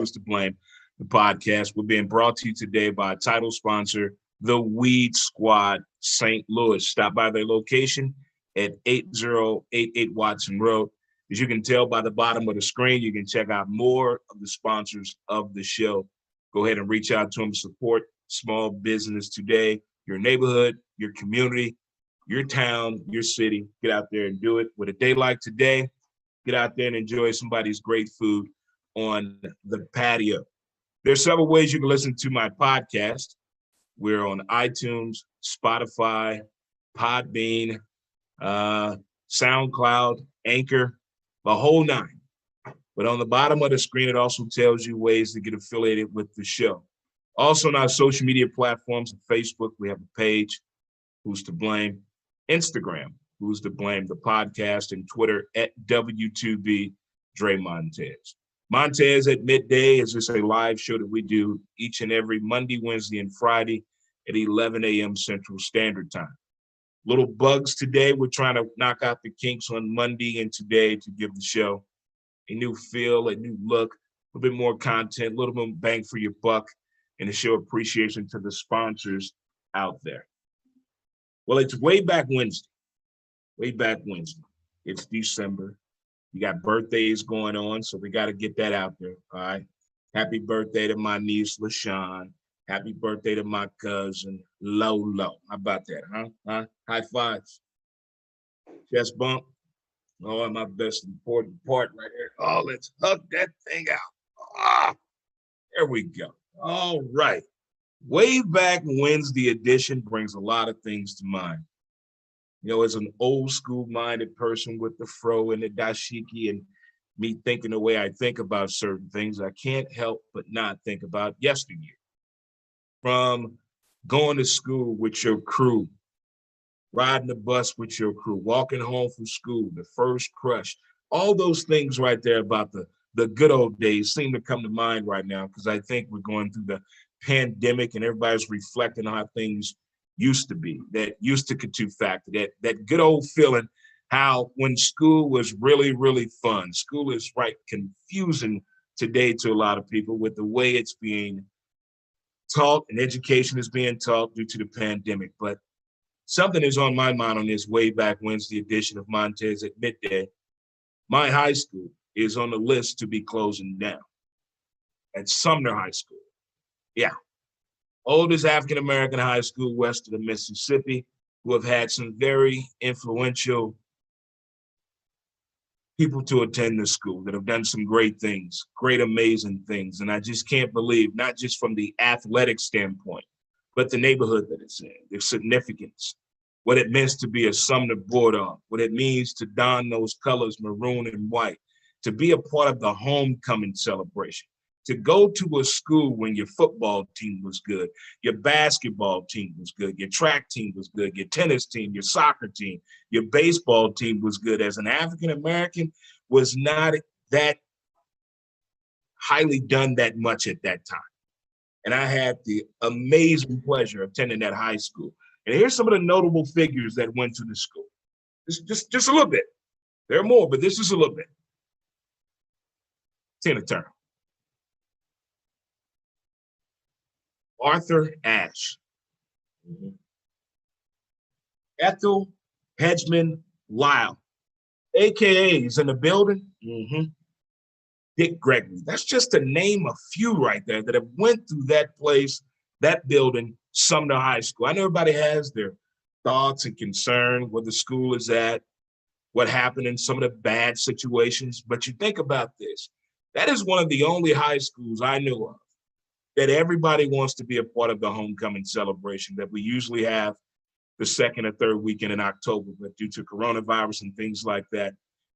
Who's to Blame, the podcast. We're being brought to you today by title sponsor, the Weed Squad St. Louis. Stop by their location at 8088 Watson Road. As you can tell by the bottom of the screen, you can check out more of the sponsors of the show. Go ahead and reach out to them to support small business today, your neighborhood, your community, your town, your city. Get out there and do it. With a day like today, get out there and enjoy somebody's great food on the patio. There's several ways you can listen to my podcast. We're on iTunes, Spotify, Podbean, SoundCloud, Anchor, the whole nine. But on the bottom of the screen, it also tells you ways to get affiliated with the show. Also on our social media platforms, Facebook, we have a page, Who's to Blame, Instagram, Who's to Blame, the podcast, and Twitter at W2B Dre Montez. Montez at Midday is just a live show that we do each and every Monday, Wednesday, and Friday at 11 a.m. Central Standard Time. Little bugs today. We're trying to knock out the kinks on Monday and today to give the show a new feel, a new look, a little bit more content, a little bit bang for your buck, and to show appreciation to the sponsors out there. Well, it's way back Wednesday. It's December. You got birthdays going on, so we got to get that out there, all right? Happy birthday to my niece, LaShawn. Happy birthday to my cousin, Lolo. How about that, huh? High fives. Chest bump. Oh, my best important part right here. Oh, let's hug that thing out. There we go. All right. Way back Wednesday edition brings a lot of things to mind. You know, as an old school minded person with the fro and the dashiki and me thinking the way I think about certain things, I can't help but not think about yesteryear. From going to school with your crew, riding the bus with your crew, walking home from school, the first crush, all those things right there about the good old days seem to come to mind right now because I think we're going through the pandemic and everybody's reflecting on how things used to be, that used to Katu factor, that good old feeling, how when school was really, really fun. School is confusing today to a lot of people with the way it's being taught and education is being taught due to the pandemic. But something is on my mind on this way back Wednesday edition of Montez at Midday. My high school is on the list to be closing down at Sumner High School. Yeah. Oldest African-American high school west of the Mississippi, who have had some very influential people to attend the school that have done some great things, great, amazing things. And I just can't believe, not just from the athletic standpoint, but the neighborhood that it's in, the significance, what it means to be a Sumner Bulldog, what it means to don those colors, maroon and white, to be a part of the homecoming celebration, to go to a school when your football team was good, your basketball team was good, your track team was good, your tennis team, your soccer team, your baseball team was good. As an African-American, was not that highly done that much at that time. And I had the amazing pleasure of attending that high school. And here's some of the notable figures that went to the school. Just a little bit. There are more, but this is a little bit. Tina Turner. Arthur Ashe. Mm-hmm. Ethel Hedgeman Lyle. AKA is in the building. Mm-hmm. Dick Gregory. That's just to name a few right there that have went through that place, that building, Sumner High School. I know everybody has their thoughts and concern where the school is at, what happened in some of the bad situations. But you think about this. That is one of the only high schools I know of that everybody wants to be a part of the homecoming celebration that we usually have the second or third weekend in October. But due to coronavirus and things like that,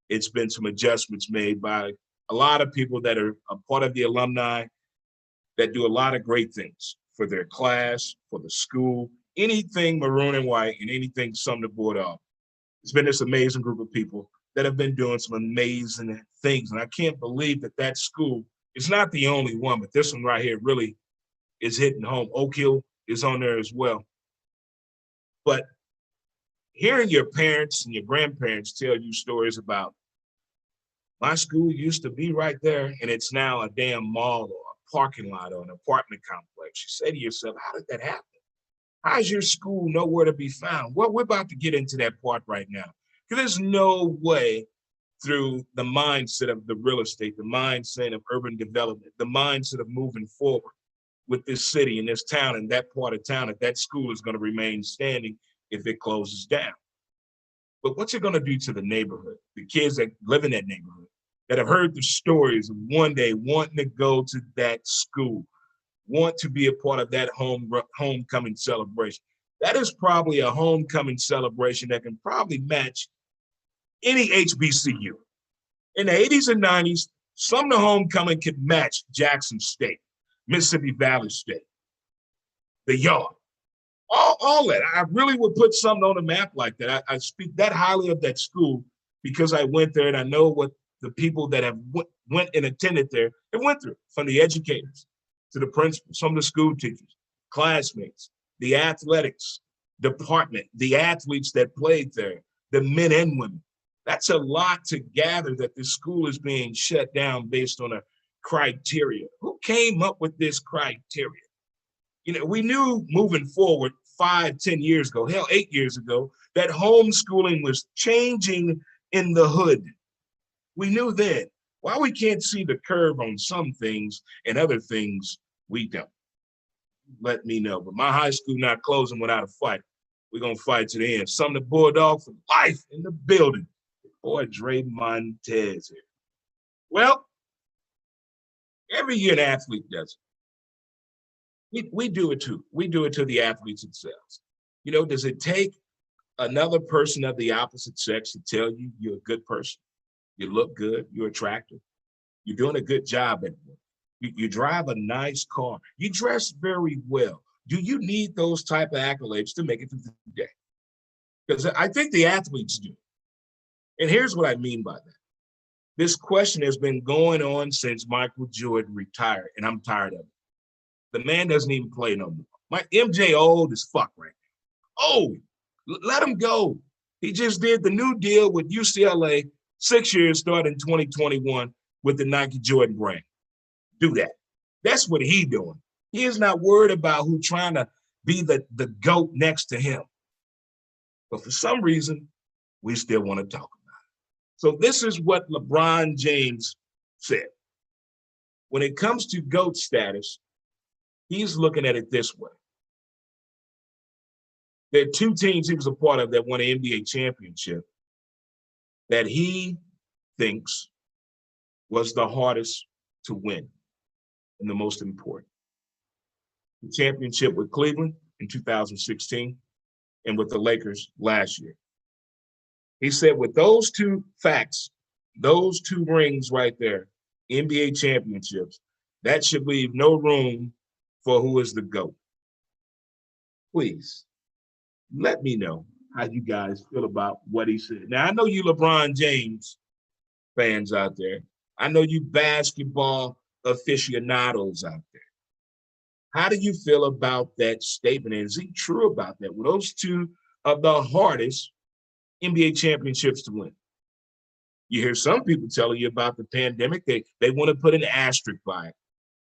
it's been some adjustments made by a lot of people that are a part of the alumni that do a lot of great things for their class, for the school, anything maroon and white and anything Sumner Bulldog. It's been this amazing group of people that have been doing some amazing things. And I can't believe that that school, it's not the only one, but this one right here really is hitting home. Oak Hill is on there as well. But hearing your parents and your grandparents tell you stories about my school used to be right there, and it's now a damn mall or parking lot or an apartment complex. You say to yourself, how did that happen? How's your school nowhere to be found? Well, we're about to get into that part right now. Because there's no way through the mindset of the real estate, the mindset of urban development, the mindset of moving forward with this city and this town and that part of town, that school is going to remain standing if it closes down. But what's it going to do to the neighborhood, the kids that live in that neighborhood, that have heard the stories of one day wanting to go to that school, want to be a part of that homecoming celebration? That is probably a homecoming celebration that can probably match any HBCU. In the 80s and 90s, some of the homecoming could match Jackson State, Mississippi Valley State, the Yard, all that. I really would put something on the map like that. I speak that highly of that school because I went there and I know what the people that have went and attended there and went through, from the educators to the principals, some of the school teachers, classmates, the athletics department, the athletes that played there, the men and women. That's a lot to gather that this school is being shut down based on a criteria. Who came up with this criteria? You know, we knew moving forward 5, 10 years ago, hell, 8 years ago, that homeschooling was changing in the hood. We knew then. Why we can't see the curve on some things and other things we don't? Let me know. But my high school not closing without a fight. We're going to fight to the end. Some of the Bulldog for life in the building. Boy, Dre Montez here. Well, every year an athlete does it. We do it too. We do it to the athletes themselves. You know, does it take another person of the opposite sex to tell you you're a good person? You look good, you're attractive, you're doing a good job at work. You drive a nice car, you dress very well. Do you need those type of accolades to make it through the day? Because I think the athletes do. And here's what I mean by that. This question has been going on since Michael Jordan retired, and I'm tired of it. The man doesn't even play no more. My MJ old as fuck right now. Oh, let him go. He just did the new deal with UCLA, 6 years, starting 2021 with the Nike Jordan brand. Do that. That's what he's doing. He is not worried about who's trying to be the GOAT next to him. But for some reason, we still want to talk about it. So this is what LeBron James said. When it comes to GOAT status, he's looking at it this way. There are 2 teams he was a part of that won an NBA championship that he thinks was the hardest to win and the most important. The championship with Cleveland in 2016 and with the Lakers last year. He said with those 2 facts, those 2 rings right there, NBA championships, that should leave no room for who is the GOAT. Please, let me know how you guys feel about what he said. Now, I know you LeBron James fans out there. I know you basketball aficionados out there. How do you feel about that statement? And is he true about that? Were those 2 of the hardest NBA championships to win? You hear some people telling you about the pandemic. They want to put an asterisk by it.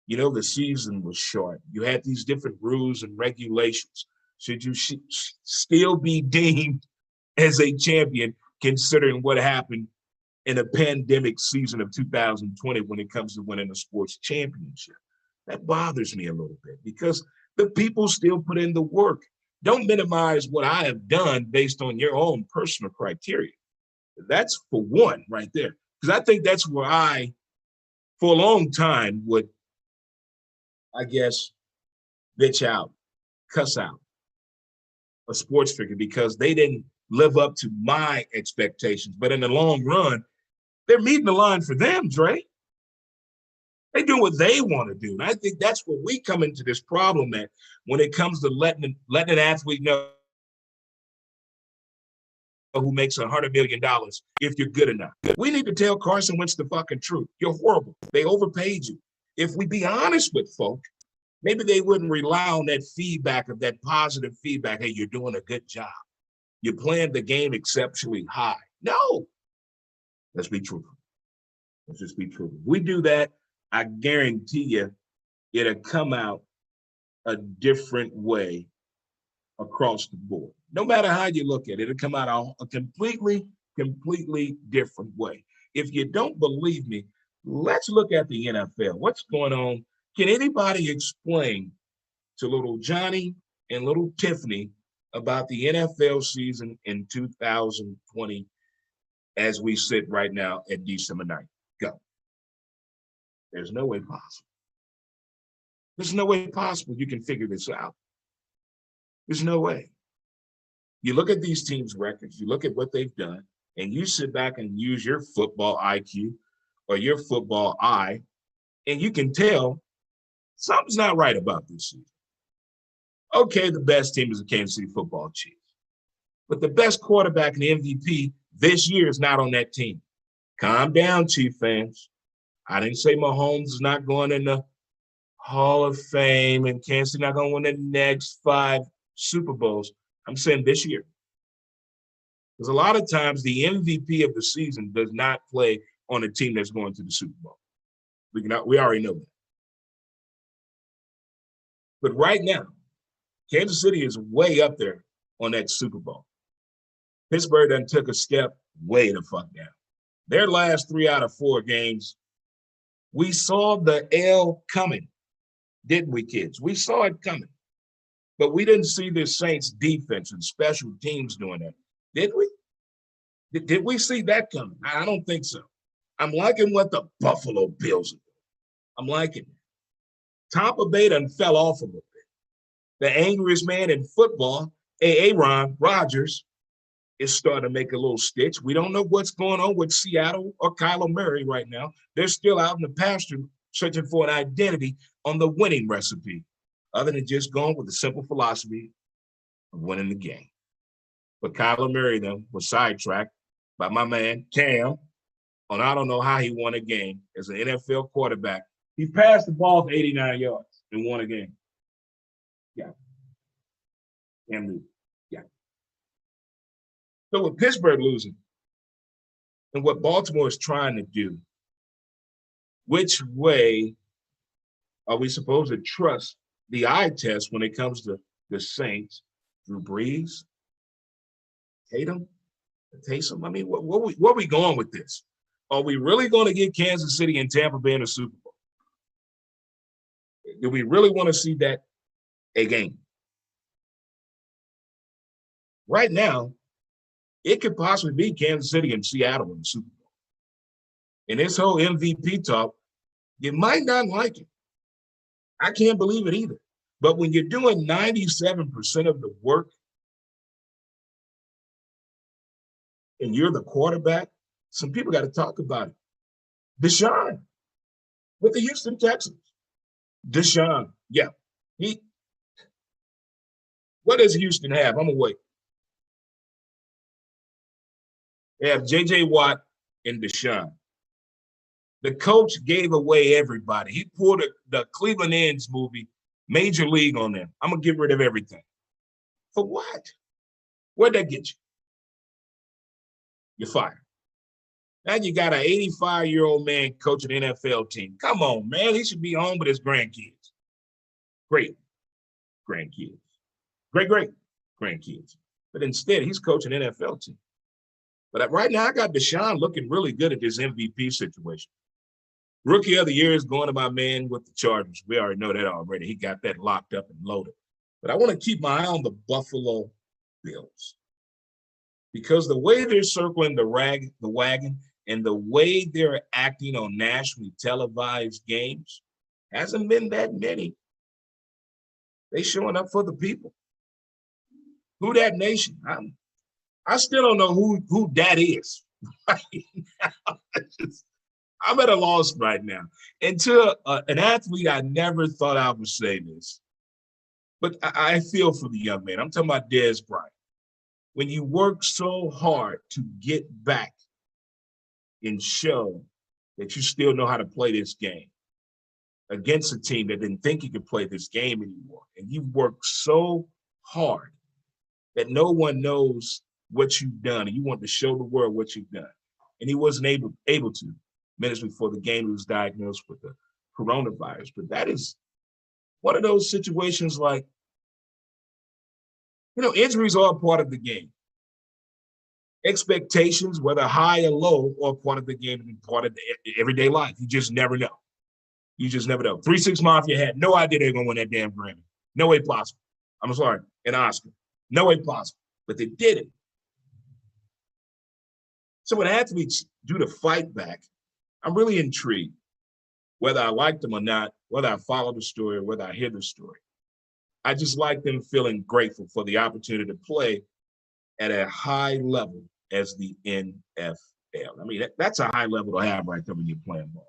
You know, the season was short. You had these different rules and regulations. Should you still be deemed as a champion considering what happened in a pandemic season of 2020 when it comes to winning a sports championship? That bothers me a little bit because the people still put in the work. Don't minimize what I have done based on your own personal criteria. That's for one right there. Because I think that's where I, for a long time, would, I guess, bitch out, cuss out a sports figure because they didn't live up to my expectations. But in the long run, they're meeting the line for them, Dre. They do what they want to do. And I think that's where we come into this problem at when it comes to letting an athlete know who makes $100 million if you're good enough. We need to tell Carson Wentz the fucking truth. You're horrible. They overpaid you. If we be honest with folk, maybe they wouldn't rely on that feedback, of that positive feedback. Hey, you're doing a good job. You're playing the game exceptionally high. No. Let's be truthful. Let's just be truthful. If we do that, I guarantee you it'll come out a different way across the board. No matter how you look at it, it'll come out a completely different way. If you don't believe me, let's look at the NFL. What's going on? Can anybody explain to little Johnny and little Tiffany about the NFL season in 2020 as we sit right now at December 9th? Go. There's no way possible. There's no way possible you can figure this out. There's no way. You look at these teams' records, you look at what they've done, and you sit back and use your football IQ or your football eye, and you can tell something's not right about this season. Okay, the best team is the Kansas City Football Chiefs, but the best quarterback and MVP this year is not on that team. Calm down, Chief fans. I didn't say Mahomes is not going in the Hall of Fame and Kansas City not going to win the next 5 Super Bowls. I'm saying this year. Because a lot of times the MVP of the season does not play on a team that's going to the Super Bowl. We already know that. But right now, Kansas City is way up there on that Super Bowl. Pittsburgh done took a step way the fuck down. Their last 3 out of 4 games, we saw the L coming, didn't we, kids? We saw it coming. But we didn't see the Saints defense and special teams doing that, did we? Did we see that coming? I don't think so. I'm liking what the Buffalo Bills are doing. I'm liking it. Tampa Bay done fell off a little bit. The angriest man in football, Aaron Rodgers, is starting to make a little stitch. We don't know what's going on with Seattle or Kyler Murray right now. They're still out in the pasture searching for an identity on the winning recipe, other than just going with the simple philosophy of winning the game. But Kyler Murray, though, was sidetracked by my man, Cam, on I don't know how he won a game as an NFL quarterback. He passed the ball for 89 yards and won a game. Yeah. Cam Newton. Yeah. So with Pittsburgh losing and what Baltimore is trying to do, which way are we supposed to trust the eye test when it comes to the Saints? Drew Brees, Tatum? I mean, where are we going with this? Are we really going to get Kansas City and Tampa Bay in the Super Bowl? Do we really want to see that again? Right now, it could possibly be Kansas City and Seattle in the Super Bowl. And this whole MVP talk, you might not like it. I can't believe it either. But when you're doing 97% of the work and you're the quarterback, some people got to talk about it. Deshaun with the Houston Texans. Deshaun, yeah. What does Houston have? I'm going to wait. They have J.J. Watt and Deshaun. The coach gave away everybody. He pulled the Cleveland Indians movie, Major League, on them. I'm going to get rid of everything. For what? Where'd that get you? You're fired. Now you got an 85-year-old man coaching an NFL team. Come on, man. He should be home with his grandkids. Great grandkids. Great grandkids. But instead, he's coaching an NFL team. But right now, I got Deshaun looking really good at this MVP situation. Rookie of the year is going to my man with the Chargers. We already know that already. He got that locked up and loaded. But I want to keep my eye on the Buffalo Bills. Because the way they're circling the wagon and the way they're acting on nationally televised games hasn't been that many. They showing up for the people. Who that nation? I still don't know who that is. I'm at a loss right now. And to an athlete, I never thought I would say this, but I feel for the young man. I'm talking about Dez Bryant. When you work so hard to get back and show that you still know how to play this game against a team that didn't think you could play this game anymore, and you work so hard that no one knows what you've done, and you want to show the world what you've done. And he wasn't able to minutes before the game. He was diagnosed with the coronavirus. But that is one of those situations like, injuries are a part of the game. Expectations, whether high or low, are part of the game and part of the everyday life. You just never know. You just never know. 3 6 Mafia had no idea they were going to win that damn Grammy. No way possible. I'm sorry, an Oscar. No way possible. But they did it. So when athletes do the fight back, I'm really intrigued, whether I like them or not, whether I follow the story or whether I hear the story. I just like them feeling grateful for the opportunity to play at a high level as the NFL. I mean, that's a high level to have right there when you're playing ball.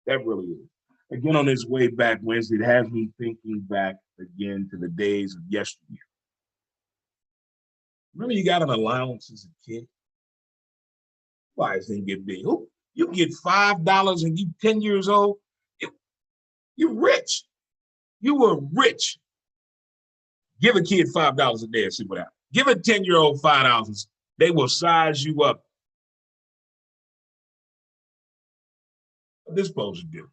That really is. Again, on this way back Wednesday, it has me thinking back again to the days of yesteryear. Remember, you got an allowance as a kid? Why does it get big? You get $5 and you 10 years old. You're rich. You were rich. Give a kid $5 a day and see what happens. Give a 10-year-old $5. They will size you up. What they're supposed to do.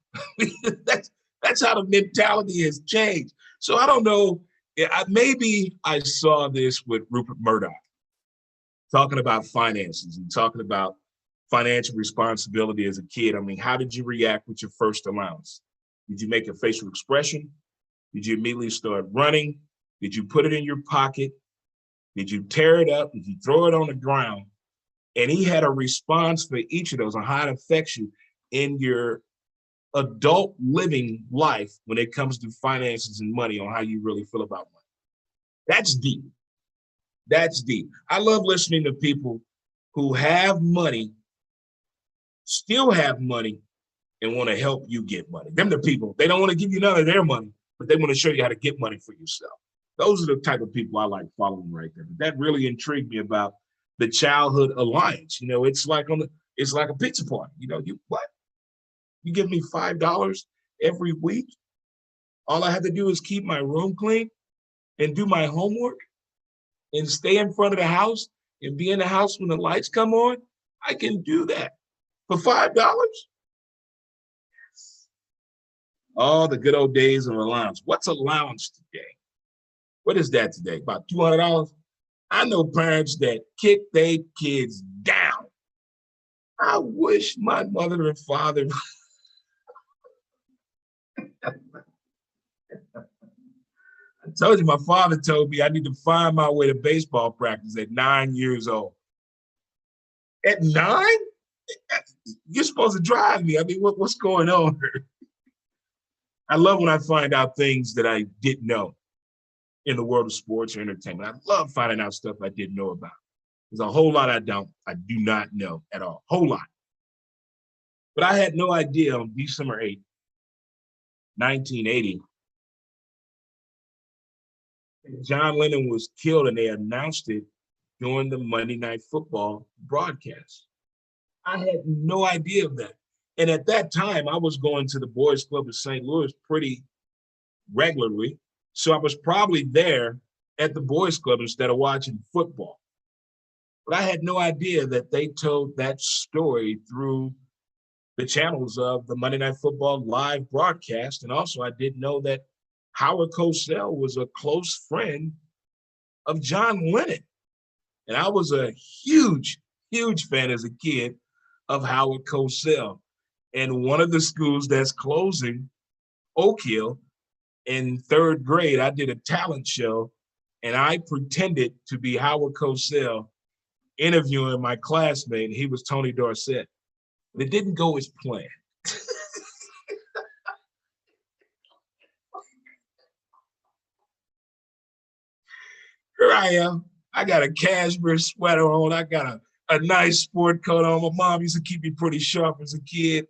that's how the mentality has changed. So I don't know. Maybe I saw this with Rupert Murdoch talking about finances and talking about financial responsibility as a kid. I mean, how did you react with your first allowance? Did you make a facial expression? Did you immediately start running? Did you put it in your pocket? Did you tear it up? Did you throw it on the ground? And he had a response for each of those on how it affects you in your adult living life when it comes to finances and money, on how you really feel about money. That's deep. That's deep. I love listening to people who have money, still have money, and want to help you get money. Them the people, they don't want to give you none of their money, but they want to show you how to get money for yourself. Those are the type of people I like following right there. That really intrigued me about the childhood alliance. It's like it's like a pizza party. You give me $5 every week. All I have to do is keep my room clean and do my homework and stay in front of the house and be in the house when the lights come on. I can do that for $5. Oh, the good old days of allowance. What's allowance today? What is that today? About $200? I know parents that kick their kids down. I wish my mother and father. I told you, my father told me I need to find my way to baseball practice at 9 years old. At 9? You're supposed to drive me. I mean, what's going on here? I love when I find out things that I didn't know in the world of sports or entertainment. I love finding out stuff I didn't know about. There's a whole lot I do not know at all. Whole lot. But I had no idea on December 8th, 1980, John Lennon was killed, and they announced it during the Monday Night Football broadcast. I had no idea of that. And at that time, I was going to the Boys Club in St. Louis pretty regularly. So I was probably there at the Boys Club instead of watching football. But I had no idea that they told that story through the channels of the Monday Night Football live broadcast. And also, I didn't know that Howard Cosell was a close friend of John Lennon. And I was a huge, huge fan as a kid of Howard Cosell. And one of the schools that's closing, Oak Hill, in third grade, I did a talent show, and I pretended to be Howard Cosell interviewing my classmate, and he was Tony Dorsett. But it didn't go as planned. Here I am. I got a cashmere sweater on. I got a nice sport coat on. My mom used to keep me pretty sharp as a kid.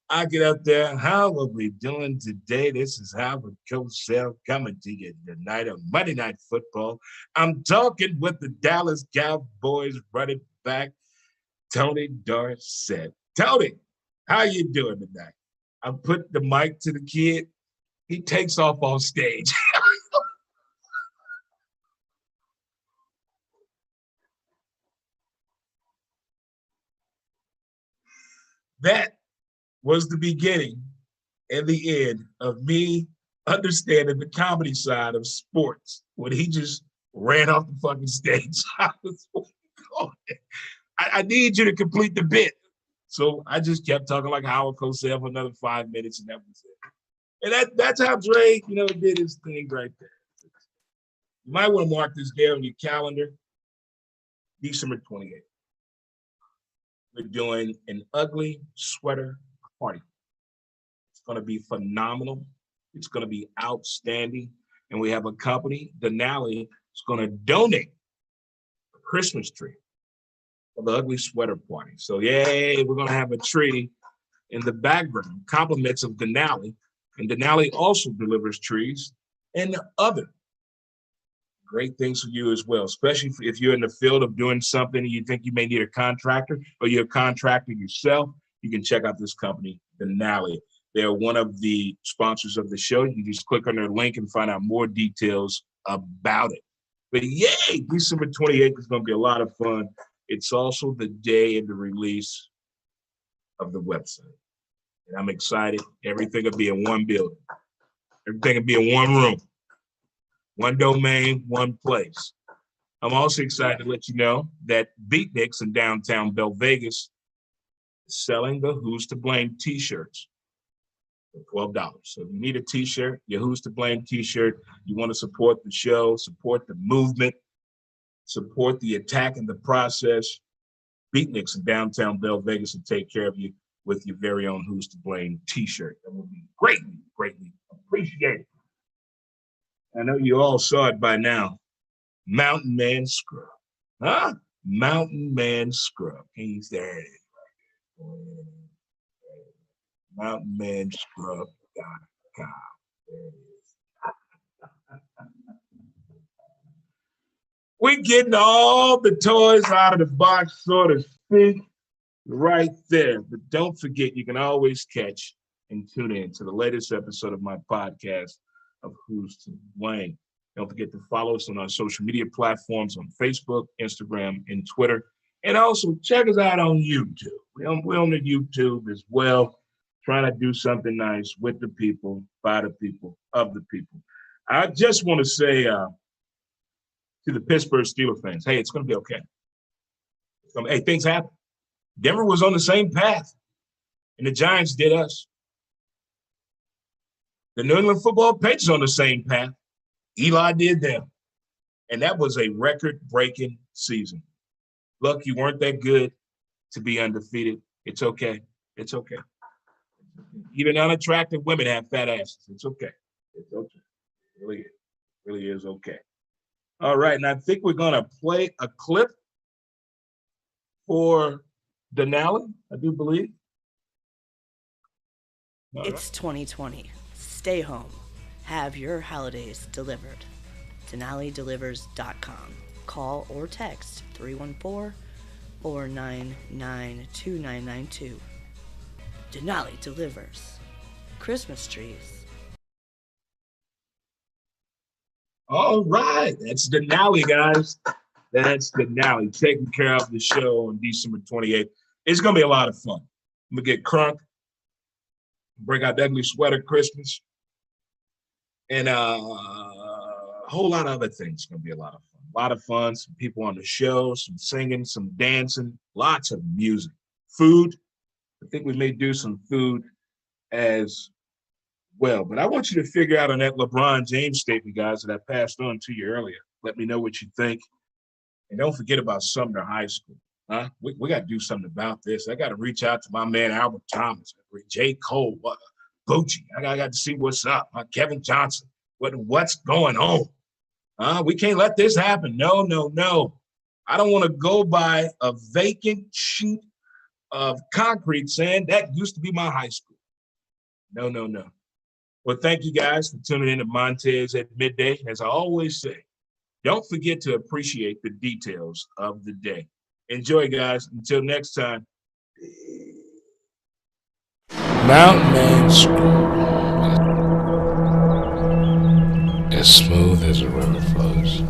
I get up there. How are we doing today? This is Howard Cosell coming to you tonight on Monday Night Football. I'm talking with the Dallas Cowboys running back, Tony Dorsett. Tony, how you doing tonight? I put the mic to the kid. He takes off on stage. That was the beginning and the end of me understanding the comedy side of sports when he just ran off the fucking stage. I need you to complete the bit. So I just kept talking like Howard Cosell for another 5 minutes, and that was it. And that's how Dre, did his thing right there. You might want to mark this there on your calendar. December 28th. We're doing an ugly sweater party. It's going to be phenomenal. It's going to be outstanding. And we have a company, Denali, is going to donate a Christmas tree for the ugly sweater party. So, yay, we're going to have a tree in the background, compliments of Denali. And Denali also delivers trees and other great things for you as well, especially if you're in the field of doing something and you think you may need a contractor or you're a contractor yourself. You can check out this company, Denali. They're one of the sponsors of the show. You can just click on their link and find out more details about it. But yay, December 28th is going to be a lot of fun. It's also the day of the release of the website. And I'm excited. Everything will be in one building. Everything will be in one room. One domain, one place. I'm also excited to let you know that Beatniks in downtown Bell Vegas is selling the Who's to Blame t-shirts for $12. So if you need a t-shirt, your Who's to Blame t-shirt, you want to support the show, support the movement, support the attack in the process, Beatniks in downtown Bell Vegas will take care of you with your very own Who's to Blame t-shirt. That will be greatly, greatly appreciated. I know you all saw it by now. Mountain Man Scrub. Huh? Mountain Man Scrub. He's there. Mountain Man Scrub. God. There it is. We're getting all the toys out of the box, so to speak, right there. But don't forget, you can always catch and tune in to the latest episode of my podcast of Who's to Blame. Don't forget to follow us on our social media platforms on Facebook, Instagram, and Twitter. And also check us out on YouTube. We're on the YouTube as well, trying to do something nice with the people, by the people, of the people. I just want to say to the Pittsburgh Steelers fans, hey, it's going to be okay. Hey, things happen. Denver was on the same path, and the Giants did us. The New England Football Patriots on the same path. Eli did them. And that was a record-breaking season. Look, you weren't that good to be undefeated. It's okay. It's okay. Even unattractive women have fat asses. It's okay. It's okay. It really is. It really is okay. All right, and I think we're going to play a clip for Denali, I do believe. It's 2020. Stay home. Have your holidays delivered. DenaliDelivers.com. Call or text 314-499-2992. Denali Delivers. Christmas trees. All right, that's Denali, guys. That's Denali taking care of the show on December 28th. It's going to be a lot of fun. I'm going to get crunk, bring out the ugly sweater Christmas, and a whole lot of other things. It's going to be a lot of fun. A lot of fun, some people on the show, some singing, some dancing, lots of music. Food, I think we may do some food as well. But I want you to figure out on that LeBron James statement, guys, that I passed on to you earlier. Let me know what you think. And don't forget about Sumner High School. Huh? We got to do something about this. I got to reach out to my man, Albert Thomas, J. Cole, Bucci. I got to see what's up. Kevin Johnson, what's going on? We can't let this happen. No. I don't want to go by a vacant sheet of concrete saying that used to be my high school. No. Well, thank you guys for tuning in to Montez at Midday. As I always say, don't forget to appreciate the details of the day. Enjoy, guys. Until next time. Mountain Man Screw. As smooth as a river flows.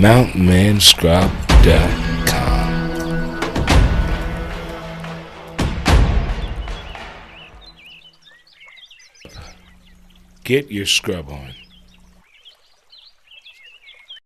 mountainmanscrub.com. Get your scrub on.